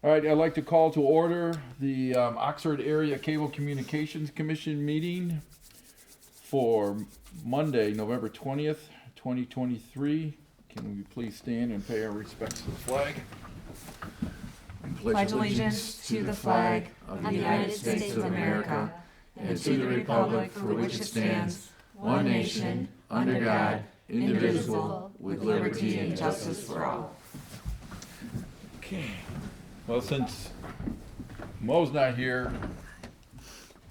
All right, I'd like to call to order the Oxford Area Cable Communications Commission meeting for Monday, November 20th, 2023. Can we please stand and pay our respects to the flag? Pledge allegiance to the flag of the United States of America and to the republic for which it stands, one nation, under God, indivisible, with liberty and justice for all. Okay. Well, since Mo's not here,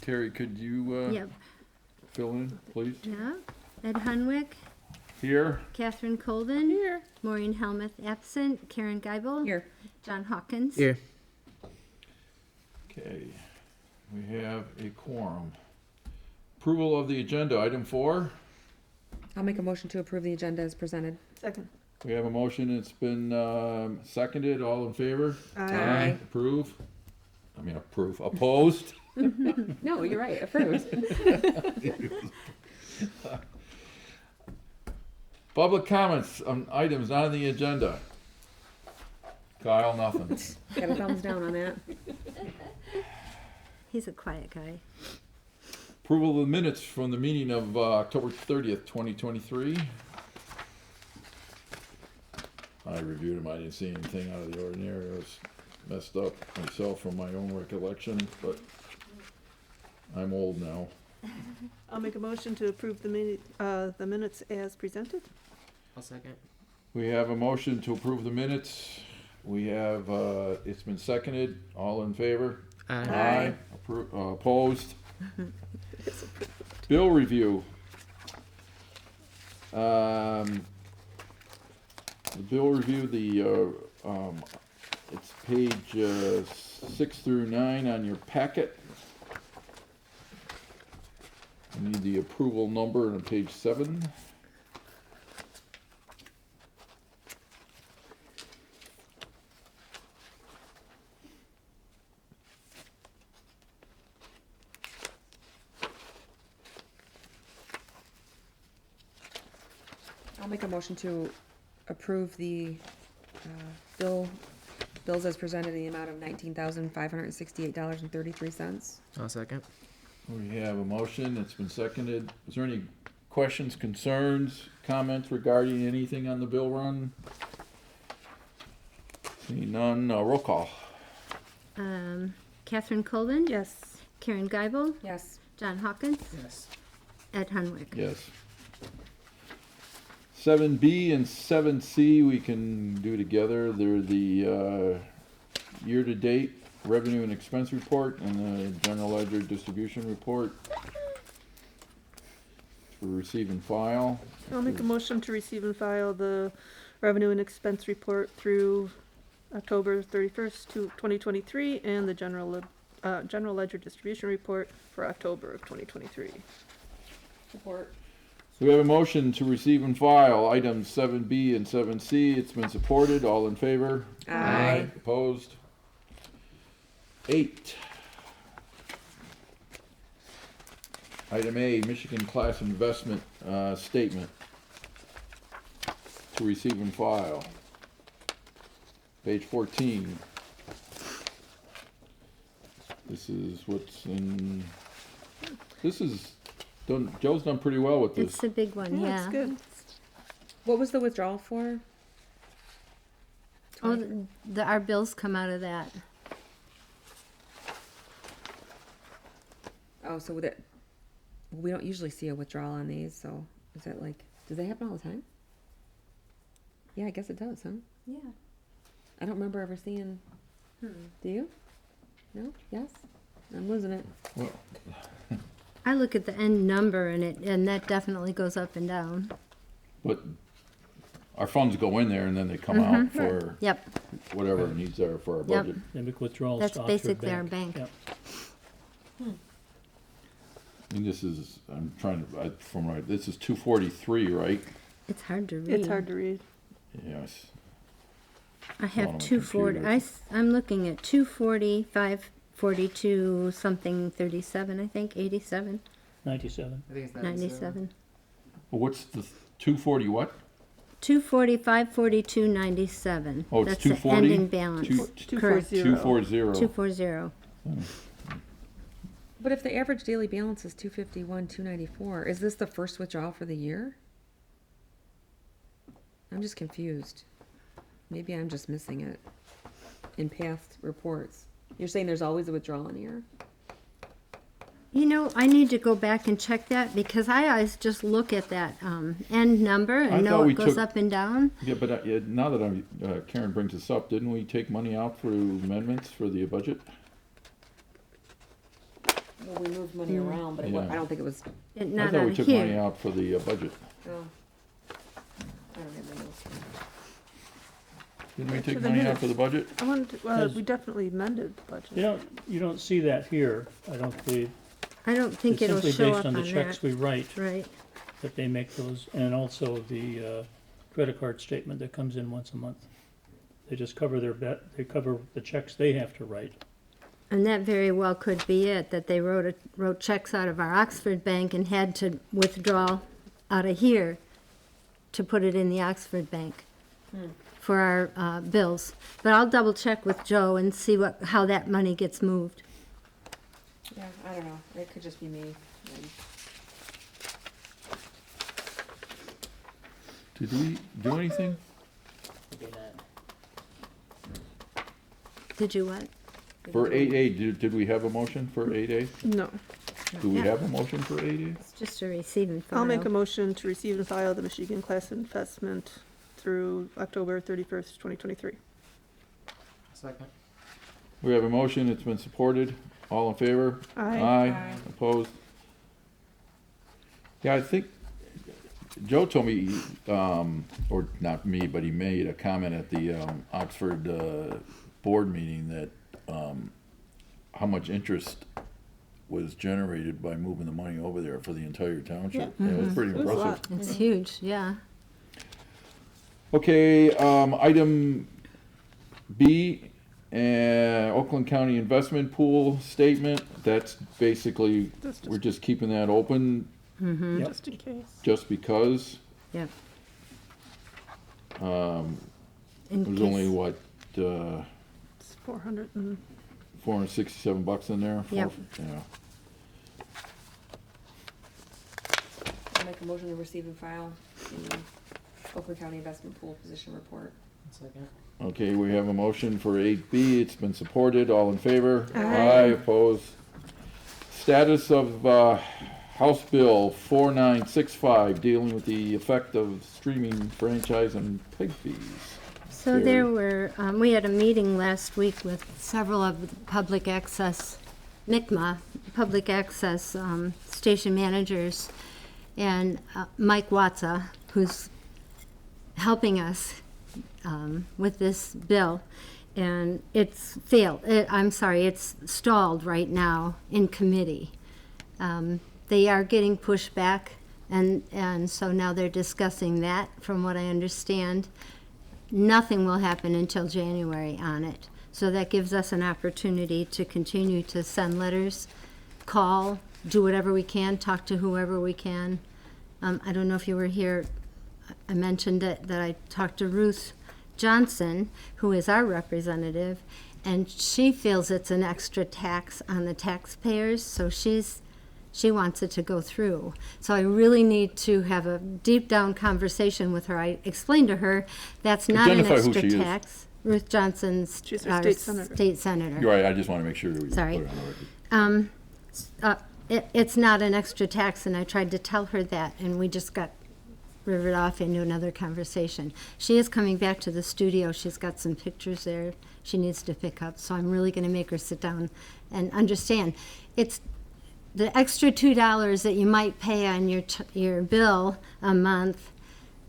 Terry, could you Yep. fill in, please? Yeah. Ed Hunwick, Here. Catherine Colvin. Here. Maureen Helmuth absent. Karen Geibel. Here. John Hawkins. Here. Okay. We have a quorum. Approval of the agenda, item 4. I'll make a motion to approve the agenda as presented. Second. We have a motion, it's been seconded, all in favor? Aye. Approve? Opposed? No, you're right, approved. Public comments on items on the agenda. Kyle, nothing. Got a thumbs down on that. He's a quiet guy. Approval of the minutes from the meeting of October 30th, 2023. I reviewed them, I didn't see anything out of the ordinary. I was messed up myself from my own recollection, but I'm old now. I'll make a motion to approve the minutes as presented. I'll second. We have a motion to approve the minutes. We have, it's been seconded. All in favor? Aye. Opposed? Bill review. The bill review, it's page 6 through 9 on your packet. I need the approval number on page 7. I'll make a motion to approve the bills as presented in the amount of $19,568.33. I'll second. We have a motion, it's been seconded. Is there any questions, concerns, comments regarding anything on the bill run? Seeing none, roll call. Catherine Colvin. Yes. Karen Geibel. Yes. John Hawkins. Yes. Ed Hunwick. Yes. 7B and 7C we can do together. They're the year-to-date revenue and expense report and the general ledger distribution report for receive and file. I'll make a motion to receive and file the revenue and expense report through October 31st, 2023, and the general ledger distribution report for October of 2023. Support. So we have a motion to receive and file items 7B and 7C. It's been supported. All in favor? Aye. Opposed? 8. Item A, Michigan Class Investment Statement to receive and file. Page 14. This is what's in, this is done, Joe's done pretty well with this. It's a big one, Yeah, it's yeah. good. What was the withdrawal for? Oh, our bills come out of that. Oh, so with it, we don't usually see a withdrawal on these, so is that like, does that happen all the time? Yeah, I guess it does, huh? Yeah. I don't remember ever seeing, do you? No? Yes? I'm losing it. Well, I look at the end number and that definitely goes up and down. but our funds go in there and then they come out for Yep. whatever needs are for our Yep. budget. They make withdrawals That's to Oxford basically our bank. Yep. And this is, I'm trying to, this is 243, right? It's hard to read. It's hard to read. Yes. I on have my 240. computer. I'm looking at 240, 542, something 37, I think, 87, 97. I think it's 97. Well, what's the 240 what? 240,542.97. Oh, it's That's the 240? ending balance. Correct. 240. 240. 240. But if the average daily balance is 251, 294, is this the first withdrawal for the year? I'm just confused. Maybe I'm just missing it in past reports. You're saying there's always a withdrawal in here? You know, I need to go back and check that because I always just look at that end number I and know thought we it goes took- up and down. Yeah, but now that Karen brings this up, didn't we take money out for amendments for the budget? Well, we moved money around, but Yeah. I don't think it was, It, I not thought we on took money here. out for the budget. oh. I don't have my notes. Didn't we For take the money out minutes. for the budget? I wanted, Has- we definitely amended the budget. You don't see that here, I don't believe. I don't think It's it'll simply show based up on on the checks that. we write, Right. that they make those, and also the credit card statement that comes in once a month. They just cover they cover the checks they have to write. And that very well could be it, that they wrote checks out of our Oxford bank and had to withdraw out of here to put it in the Oxford bank for our bills. But I'll double check with Joe and see how that money gets moved. Yeah, I don't know. It could just be me. Did we do anything? Okay, that. Did you what? For 8A, did we have a motion for 8A? No. Do we Yeah. have a motion for 8A? It's just a receive and file. I'll make a motion to receive and file the Michigan Class Investment through October 31st, 2023. Second. We have a motion, it's been supported. All in favor? Aye. Aye. Opposed? Yeah, I think, Joe told me, or not me, but he made a comment at the Oxford board meeting that how much interest was generated by moving the money over there for the entire township. Yeah. It was pretty It was a impressive. lot. It's huge, yeah. Okay, item B, Oakland County Investment Pool Statement. That's basically, That's we're just, just keeping that open Yep. just in case. just because. Yeah. Um, In There's only, case- what, It's 400 and, $467 in there? Yep. Yeah. I'll make a motion to receive and file the Oakland County Investment Pool Position Report. Second. Okay, we have a motion for 8B. It's been supported. All in favor? Aye. Opposed? Status of House Bill 4965, dealing with the effect of streaming franchise and pig fees. So Carrie. there were, we had a meeting last week with several of the public access, NICMA, public access station managers, and Mike Watsa, who's helping us with this bill. And it's failed, it's stalled right now in committee. They are getting pushback, and so now they're discussing that, from what I understand. Nothing will happen until January on it. So that gives us an opportunity to continue to send letters, call, do whatever we can, talk to whoever we can. I don't know if you were here, I mentioned that I talked to Ruth Johnson, who is our representative, and she feels it's an extra tax on the taxpayers, so she wants it to go through. So I really need to have a deep down conversation with her. I explained to her that's not an Identify who extra she is. tax. Ruth Johnson's She's our state senator. state senator. You're right, I just want to make sure that we put it Sorry. on the record. It's not an extra tax, and I tried to tell her that, and we just got rivered off into another conversation. She is coming back to the studio. She's got some pictures there she needs to pick up, so I'm really going to make her sit down and understand. It's the extra $2 that you might pay on your bill a month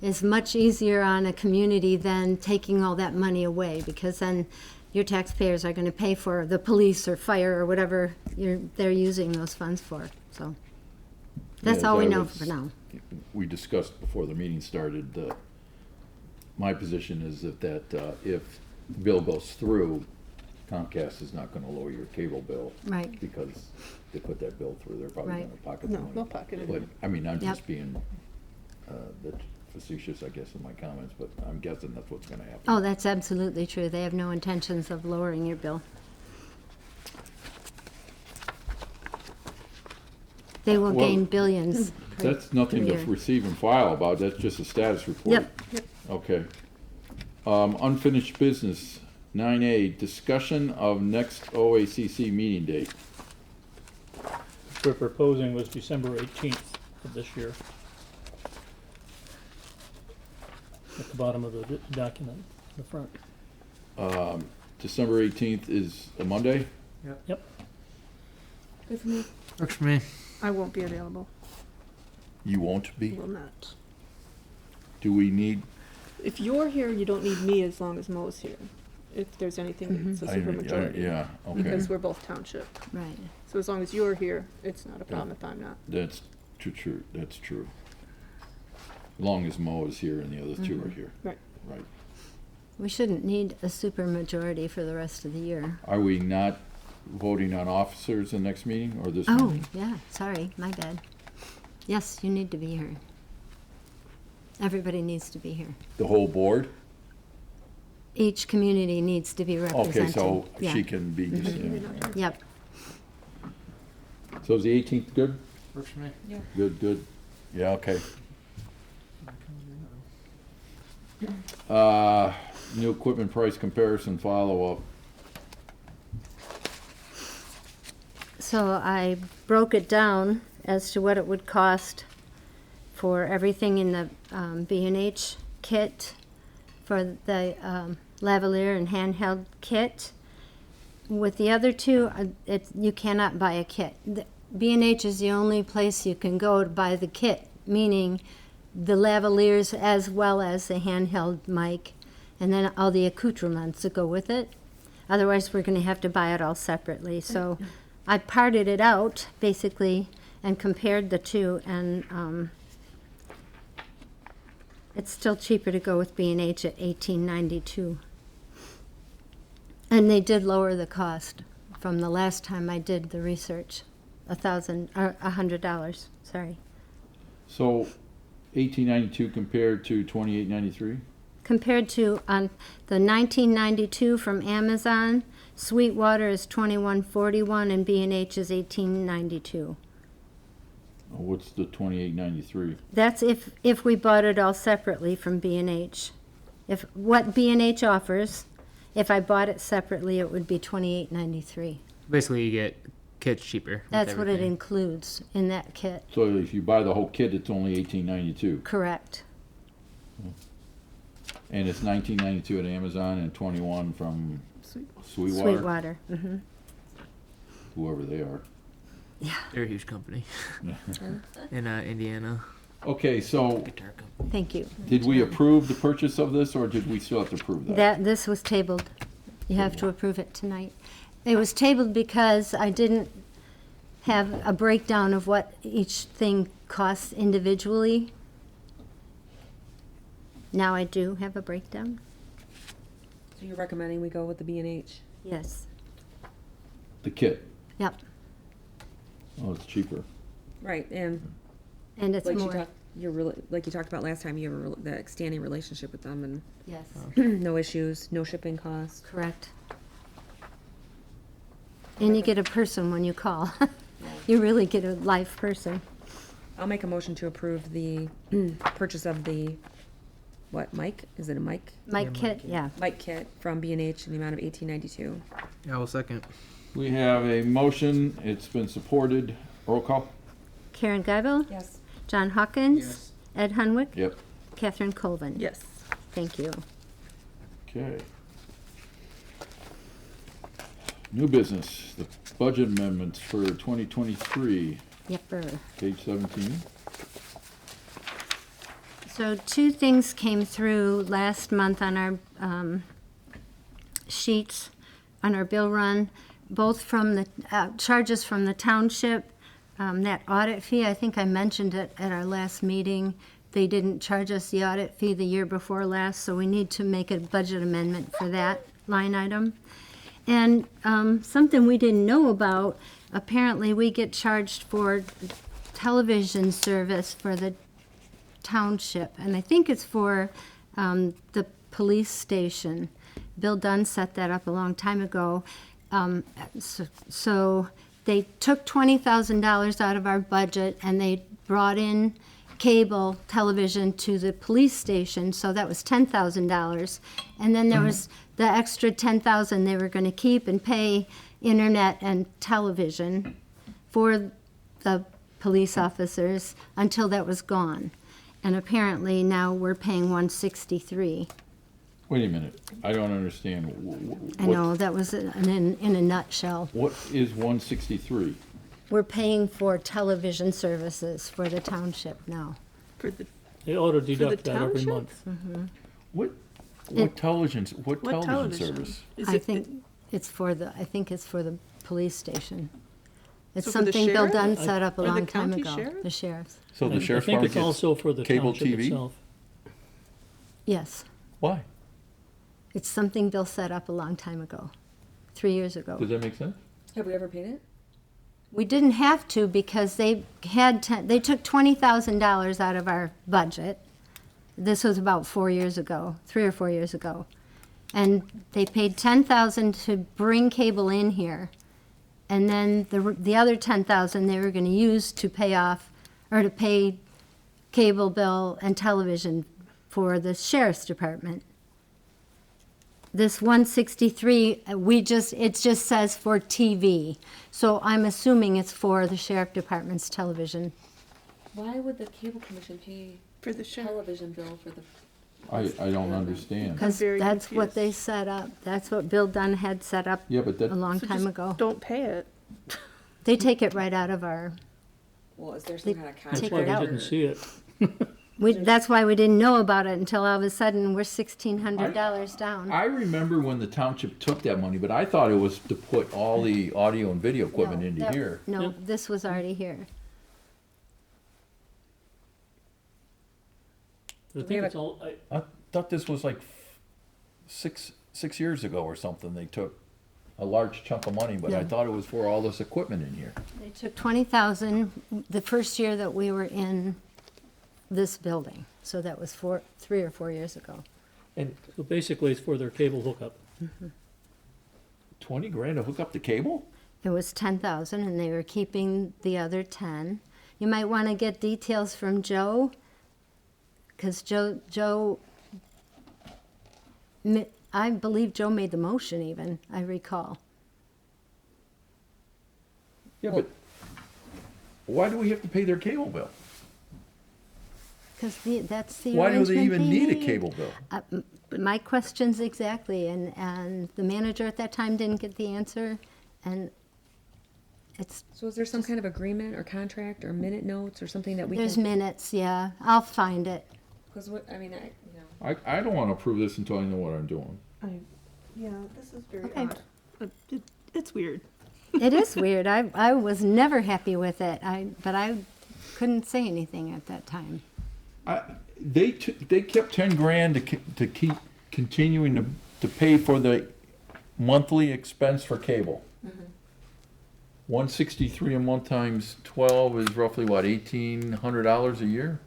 is much easier on a community than taking all that money away, because then your taxpayers are going to pay for the police or fire or whatever they're using those funds for. So that's Yeah, all we that know was- for now. We discussed before the meeting started, my position is that if the bill goes through, Comcast is not going to lower your cable bill. Right. Because they put that bill through, they're probably Right. going to pocket the No, money. they'll pocket it. But, I mean, I'm Yep. just being, facetious, I guess, in my comments, but I'm guessing that's what's gonna happen. Oh, that's absolutely true. They have no intentions of lowering your bill. They will Well, gain billions. That's nothing to year. receive and file about, that's just a status report. Yep. Okay. Unfinished business, 9A, discussion of next OACC meeting date. We're proposing was December 18th of this year. At the bottom of the document, the front. December 18th is a Monday? Yep. Good for me. Works for me. I won't be available. You won't be? Will not. Do we need, If you're here, you don't need me as long as Mo's here. If there's anything that's a supermajority. yeah, okay, Because we're both township. Right. So as long as you're here, it's not a problem if I'm not. that's true, that's true. As long as Mo is here and the other two are here. Right. Right. We shouldn't need a supermajority for the rest of the year. Are we not voting on officers in the next meeting or this Oh, meeting? yeah, sorry, my bad. Yes, you need to be here. Everybody needs to be here. The whole board? Each community needs to be represented. Okay, so Yeah. she can be, Yep. so is the 18th good? Works for me. Good. Yeah, okay. New equipment price comparison follow-up. So I broke it down as to what it would cost for everything in the B&H kit, for the lavalier and handheld kit. With the other two, you cannot buy a kit. B&H is the only place you can go to buy the kit, meaning the lavaliers as well as the handheld mic, and then all the accoutrements that go with it. Otherwise, we're going to have to buy it all separately. So I parted it out, basically, and compared the two, and it's still cheaper to go with B&H at $18.92. And they did lower the cost from the last time I did the research, $100, sorry. So 1892 compared to 2893? Compared to on the 1992 from Amazon, Sweetwater is $21.41 and B&H is $18.92. What's the 2893? That's if we bought it all separately from B&H. If what B&H offers, if I bought it separately, it would be $28.93. Basically, you get kits cheaper. with That's what it everything. includes in that kit. So if you buy the whole kit, it's only 1892, Correct. and it's 1992 at Amazon and 21 from Sweetwater, Sweetwater. Mm-hmm. whoever they are. They're a huge company in Indiana. Okay, so Guitar company. Thank you. did we approve the purchase of this, or did we still have to prove that? This was tabled. You have to approve it tonight. It was tabled because I didn't have a breakdown of what each thing costs individually. Now I do have a breakdown. So you're recommending we go with the B&H? Yes. The kit. Yep. Oh, it's cheaper. Right, and And it's like you more. talked, like you talked about last time, you have that standing relationship with them Yes. and no issues, no shipping costs. Correct. And you get a person when you call. You really get a live person. I'll make a motion to approve the purchase of the, what, mic? Is it a mic? Mike Kit, yeah. Mic kit from B&H in the amount of $18.92. Yeah, well, second. We have a motion, it's been supported. Roll call? Karen Guyville, Yes. John Hawkins, Yes. Ed Hunwick, Yep. Catherine Colvin. Yes. Thank you. Okay. New business, the budget amendments for 2023, Yepper. page 17. So two things came through last month on our sheets, on our bill run, both from the charges from the township. That audit fee, I think I mentioned it at our last meeting. They didn't charge us the audit fee the year before last, so we need to make a budget amendment for that line item. And something we didn't know about, apparently we get charged for television service for the township, and I think it's for the police station. Bill Dunn set that up a long time ago. So they took $20,000 out of our budget and they brought in cable television to the police station, so that was $10,000. And then there was the extra $10,000 they were going to keep and pay internet and television for the police officers until that was gone. And apparently now we're paying $163. Wait a minute, I don't understand. I know, that was in a nutshell. What is 163? We're paying for television services for the township now. For the, They auto the deduct that every township? month. What It- television what television? service? Is I it- think it's for the police station. It's So for the something Bill sheriff? Dunn set up a Or the long time county ago. sheriff? The sheriff's. So the sheriff's I think department it's gets also for the cable township TV? itself. Yes, Why? it's something Bill set up a long time ago, 3 years ago. Does that make sense? Have we ever paid it? We didn't have to because they took $20,000 out of our budget. This was about 4 years ago, 3 or 4 years ago. And they paid $10,000 to bring cable in here. And then the other $10,000 they were going to use to pay off, or to pay cable bill and television for the sheriff's department. This 163, it just says for TV. So I'm assuming it's for the sheriff department's television. Why would the cable commission pay For the sheriff. television bill for the? I don't understand. Because very that's what confused. they set up. That's what Bill Dunn had set up Yeah, but a that, long So time just ago. Don't pay it. They take it right out of our, Well, is there They some kind of take That's contract? why it we out. didn't see it. that's why we didn't know about it until all of a sudden we're $1,600 down. I remember when the township took that money, but I thought it was to put all the audio and video equipment No, into that- here. No, Yep. this was already here. I We think have it's all, I thought this was like six years ago or something. They took a large chunk of money, but I No. thought it was for all this equipment in here. They took $20,000 the first year that we were in this building. So that was 3 or 4 years ago. And so basically it's for their cable hookup. 20 grand to hook up the cable? It was 10,000 and they were keeping the other 10. You might want to get details from Joe, because I believe Joe made the motion even, I recall. Yeah, but why do we have to pay their cable bill? Because that's the Why do they arrangement even need a made. cable bill? My questions exactly, and the manager at that time didn't get the answer, and it's, So is there some kind of agreement or contract or minute notes or something that we there's can? minutes, yeah, I'll find it. Because what, I mean, I don't want to approve this until I know what I'm doing. Yeah, this is very Okay. odd. It's weird. It is weird, I was never happy with it, but I couldn't say anything at that time. They kept 10 grand to keep continuing to pay for the monthly expense for cable. 163 a month times 12 is roughly what, $1,800 a year?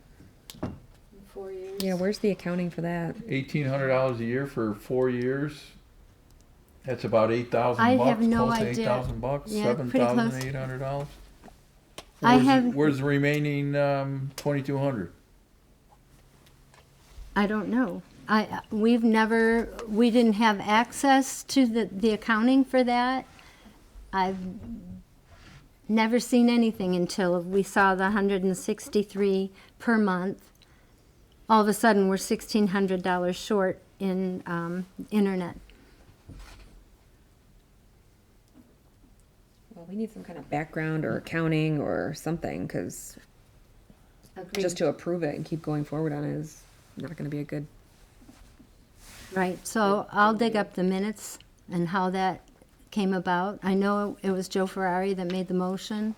4 years. yeah, where's the accounting for that? $1,800 a year for 4 years. That's about 8,000 I bucks, have no close to idea. 8,000 bucks, Yeah, pretty close. $7,800. I have- Where's the remaining 2,200? I don't know. We didn't have access to the accounting for that. I've never seen anything until we saw the 163 per month. All of a sudden, we're $1,600 short in internet. Well, we need some kind of background or accounting or something, because just to approve it and keep going forward on it is not going to be a good. Right, so I'll dig up the minutes and how that came about. I know it was Joe Ferrari that made the motion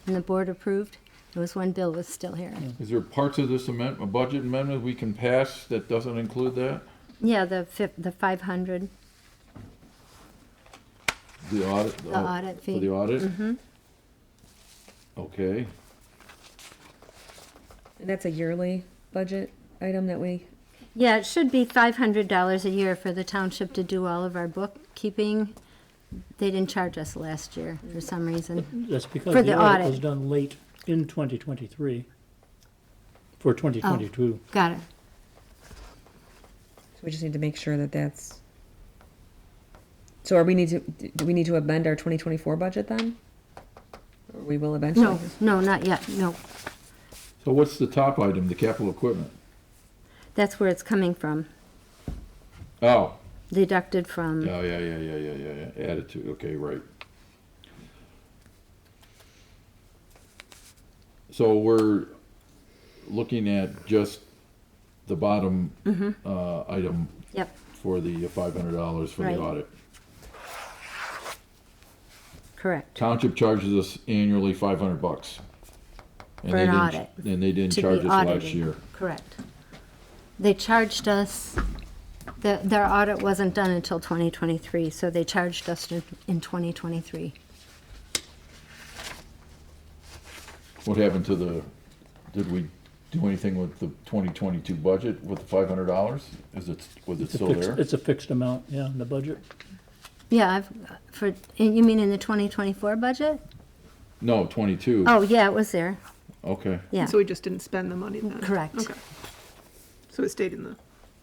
and the board approved. It was when Bill was still here. Is there parts of this amendment, a budget amendment we can pass that doesn't include that? Yeah, the 500, The audit? the audit For fee. the audit? Mm-hmm. Okay. And that's a yearly budget item that we, Yeah, it should be $500 a year for the township to do all of our bookkeeping. They didn't charge us last year for some reason. That's because For the the audit audit. was done late in 2023 for 2022. Got it. so we just need to make sure that that's. So do we need to amend our 2024 budget then? Or we will eventually? No, not yet, no. So what's the top item, the capital equipment? That's where it's coming from, Oh, deducted from, yeah, added to, okay, right. So we're looking at just the bottom, item yep, for the $500 for Right. the audit. correct. Township charges us annually $500. And For they an didn't- audit. And they didn't To be charge us last audited. year. Correct. They charged us, their audit wasn't done until 2023, so they charged us in 2023. What happened to did we do anything with the 2022 budget with the $500? Was it It's a still fixed, there? it's a fixed amount, yeah, in the budget. Yeah, you mean in the 2024 budget? No, 22. Oh, yeah, it was there, Okay. yeah, So we just didn't spend the money then? correct. Okay. So it stayed in the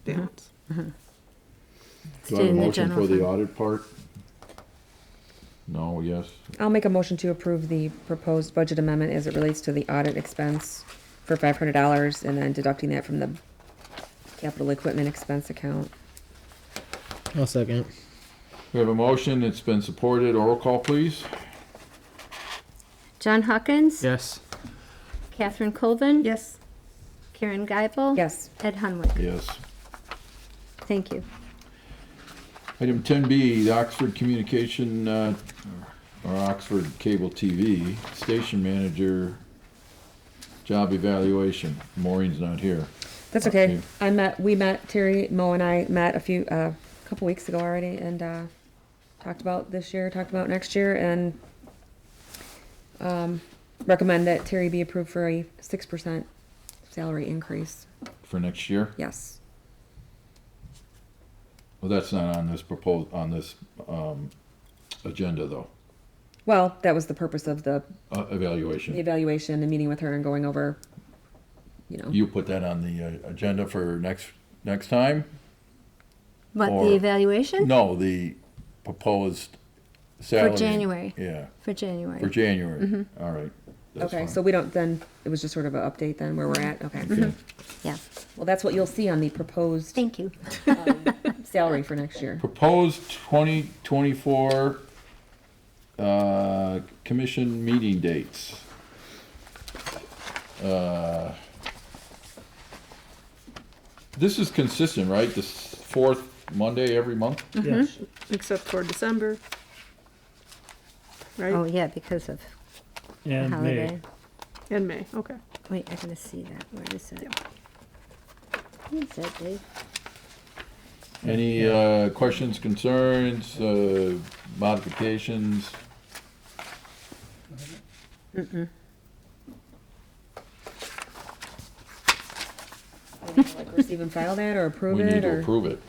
balance. Do I have Stayed a in the motion general for the fund. audit part? No, yes. I'll make a motion to approve the proposed budget amendment as it relates to the audit expense for $500 and then deducting that from the capital equipment expense account. I'll second. We have a motion, it's been supported, roll call please. John Hawkins? Yes. Catherine Colvin? Yes. Karen Geipel? Yes. Ed Hunwick? Yes. Thank you. Item 10B, the Oxford Communication, or Oxford Cable TV, station manager, job evaluation. Maureen's not here. That's okay. We met, Terry, Mo and I met a couple weeks ago already and, talked about this year, talked about next year and, recommend that Terry be approved for a 6% salary increase. For next year? Yes. Well, that's not on this agenda though, Well, that was the purpose of the evaluation. evaluation, the meeting with her and going over, You put that on the agenda for next time? What, Or- the evaluation? No, the proposed salary. For January, Yeah, for January. for January. All right. That's Okay, fine. so we don't then, it was just sort of an update then where we're at, okay. Okay. Yeah, Well, that's what you'll see on the proposed thank you. salary for next year. Proposed 2024 commission meeting dates. This is consistent, right? This fourth Monday every month? Yes. Except for December. Right? Oh, yeah, because of the And May. holiday. And May, okay. Wait, I gotta see that, where is it? What is that, Dave? Any questions, concerns, modifications? Like receive and file that or approve We need it to or? approve it.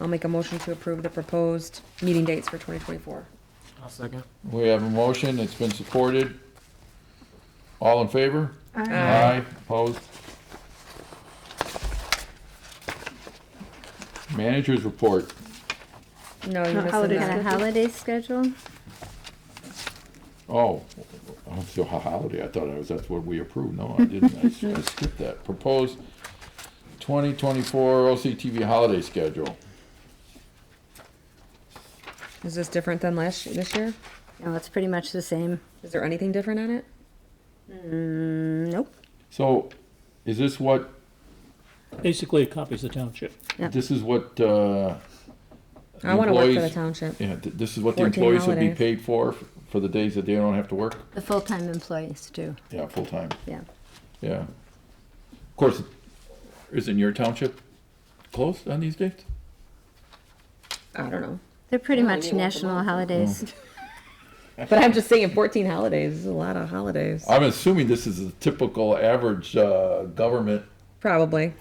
I'll make a motion to approve the proposed meeting dates for 2024. I'll second. We have a motion, it's been supported. All in favor? Aye. Opposed? Managers report. No, you're No, missing holiday Got that. a holiday schedule? Oh, so holiday, I thought that's what we approved. No, I didn't. I skipped that. Proposed 2024 OCTV holiday schedule. Is this different than this year? No, it's pretty much the same. Is there anything different on it? Nope. So, is this what, Basically, it copies the township. Yep. this is what, I want to work for the employees- township. yeah, this is what the 14 employees would be holidays. paid for the days that they don't have to work? The full-time employees do, Yeah, full-time, yeah. yeah. Of course, isn't your township closed on these dates? I don't know. They're pretty Well, much maybe once a national month. holidays. But I'm just saying 14 holidays is a lot of holidays. I'm assuming this is a typical average government Probably.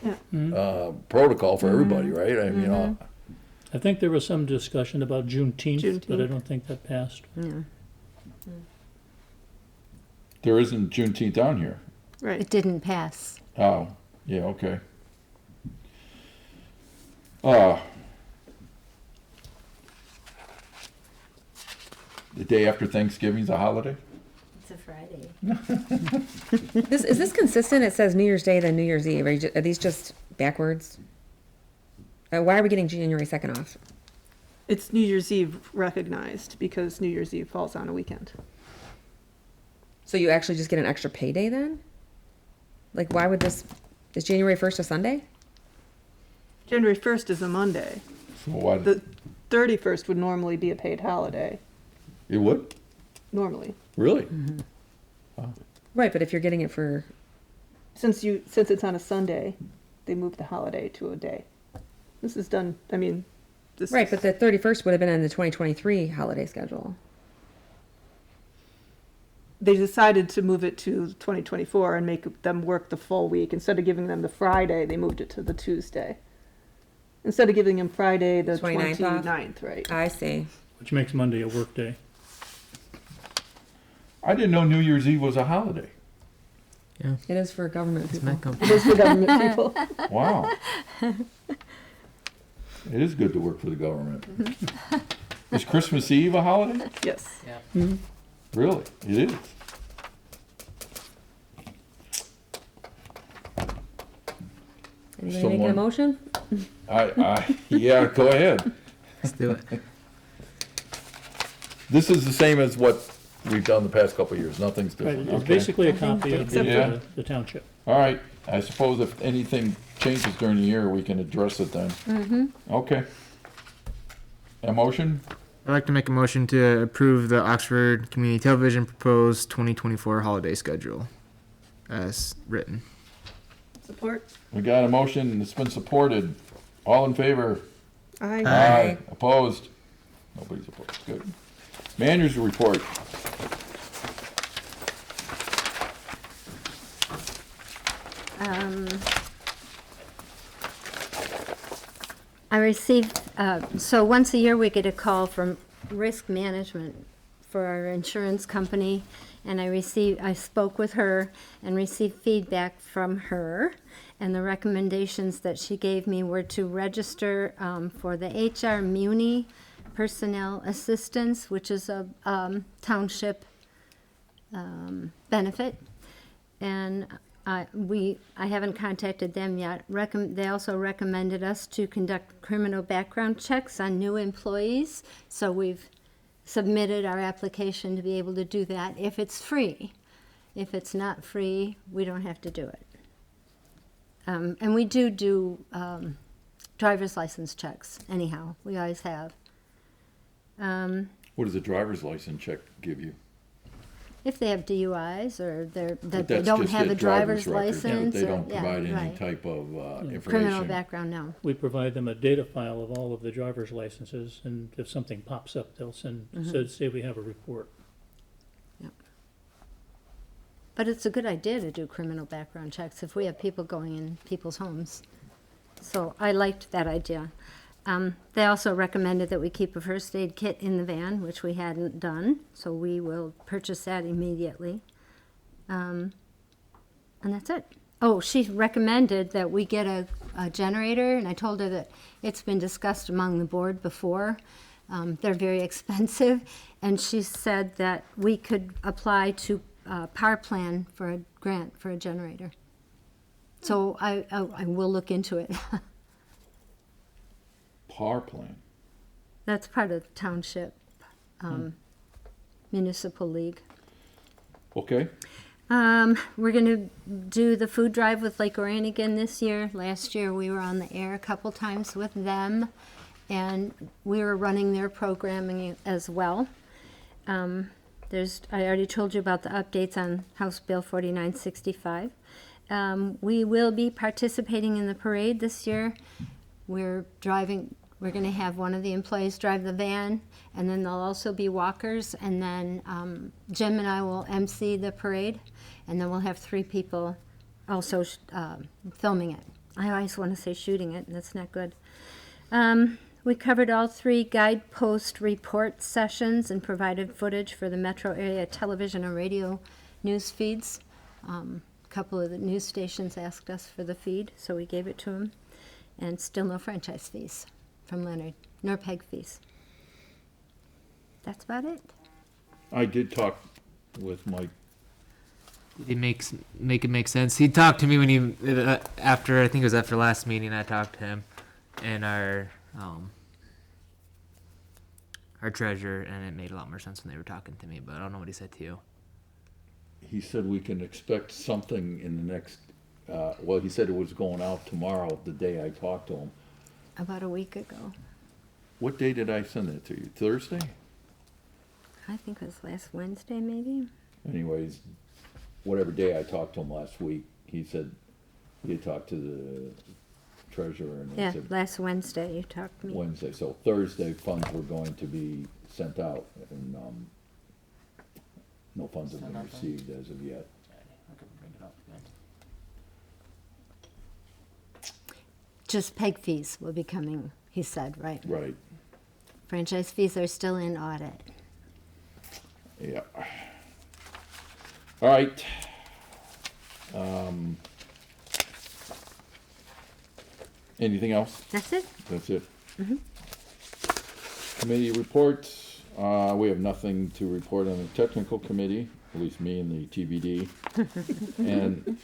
protocol for everybody, right? I mean, I think there was some discussion about Juneteenth, but I Juneteenth. don't think that passed. No, there isn't Juneteenth down here. Right. it didn't pass. Oh, yeah, okay. The day after Thanksgiving's a holiday? It's a Friday. Is this consistent? It says New Year's Day, then New Year's Eve. Are these just backwards? Why are we getting January 2nd off? It's New Year's Eve recognized because New Year's Eve falls on a weekend. So you actually just get an extra payday then? Like, why would this, is January 1st a Sunday? January 1st is a Monday. So what, The 31st would normally be a paid holiday, it would? normally. Really? Right, but if you're getting it for, Since it's on a Sunday, they moved the holiday to a day. This is done, I mean, this right, is- but the 31st would have been on the 2023 holiday schedule. they decided to move it to 2024 and make them work the full week. Instead of giving them the Friday, they moved it to the Tuesday. Instead of giving them Friday, the 29th off? 29th, right? I see. Which makes Monday a work day. I didn't know New Year's Eve was a holiday. It is for government It's people. Met company. It was for government people. Wow. It is good to work for the government. Is Christmas Eve a holiday? Yes. Really? It is. Anybody making a Someone- motion? Yeah, go ahead. Let's do it. This is the same as what we've done the past couple of years. Nothing's Right, different. it's Okay. basically a copy of Except for- the township. All right. I suppose if anything changes during the year, we can address it then. Okay. A motion? I'd like to make a motion to approve the Oxford Community Television proposed 2024 holiday schedule as written. Support? We got a motion and it's been supported. All in favor? Aye. Aye. Opposed? Nobody's opposed. Good. Manager's report. I received, so once a year we get a call from risk management for our insurance company, and I spoke with her and received feedback from her, and the recommendations that she gave me were to register for the HR Muni Personnel Assistance, which is a township benefit, and I haven't contacted them yet. They also recommended us to conduct criminal background checks on new employees, so we've submitted our application to be able to do that if it's free. If it's not free, we don't have to do it. And we do driver's license checks anyhow. We always have. What does a driver's license check give you? If they have DUIs or But that they that's don't just have a a driver's record. license. They or- don't yeah, provide any right. type of Criminal information. background, no. We provide them a data file of all of the driver's licenses, and if something pops up, they'll say we have a report. But it's a good idea to do criminal background checks if we have people going in people's homes. So I liked that idea. They also recommended that we keep a first aid kit in the van, which we hadn't done, so we will purchase that immediately. And that's it. Oh, she recommended that we get a generator, and I told her that it's been discussed among the board before. They're very expensive, and she said that we could apply to Power Plan for a grant for a generator. So I will look into it. Power plan. That's part of the township municipal league. Okay. We're gonna do the food drive with Lake Orion again this year. Last year, we were on the air a couple times with them, and we were running their programming as well. I already told you about the updates on House Bill 4965. We will be participating in the parade this year. We're gonna have one of the employees drive the van, and then there'll also be walkers, and then Jim and I will MC the parade, and then we'll have 3 people also filming it. I always want to say shooting it, and that's not good. We covered all 3 guidepost report sessions and provided footage for the metro area television and radio news feeds. A couple of the news stations asked us for the feed, so we gave it to them. And still no franchise fees from Leonard, nor PEG fees. That's about it. I did talk with Mike. It make it make sense. He talked to me when he after I think it was after last meeting. I talked to him and our treasurer, and it made a lot more sense when they were talking to me. But I don't know what he said to you. He said we can expect something in the next, well, he said it was going out tomorrow, the day I talked to him. About a week ago. What day did I send it to you? Thursday? I think it was last Wednesday, maybe. Anyways, whatever day I talked to him last week, he said he had talked to the treasurer and he Yeah, said last Wednesday you talked to me. Wednesday. So Thursday funds were going to be sent out and no funds have been received as of yet. Just PEG fees will be coming, he said, right? Right, Franchise fees are still in audit. yeah. All right. Anything else? That's it? That's it. Committee reports, we have nothing to report on the technical committee, at least me and the TBD. And,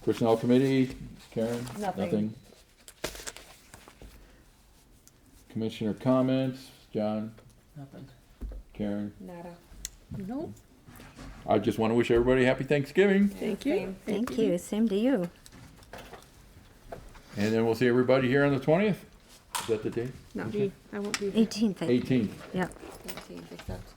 personnel committee, Karen? Nothing. Commissioner comments, John, Nothing. Karen? Nada. Nope. I just wanna wish everybody happy Thanksgiving, Thank you. Thank you, same to you. and then we'll see everybody here on the 20th. Is that the date? No, Okay. I won't be. 18th, I think. 18th. Yep. 18th, except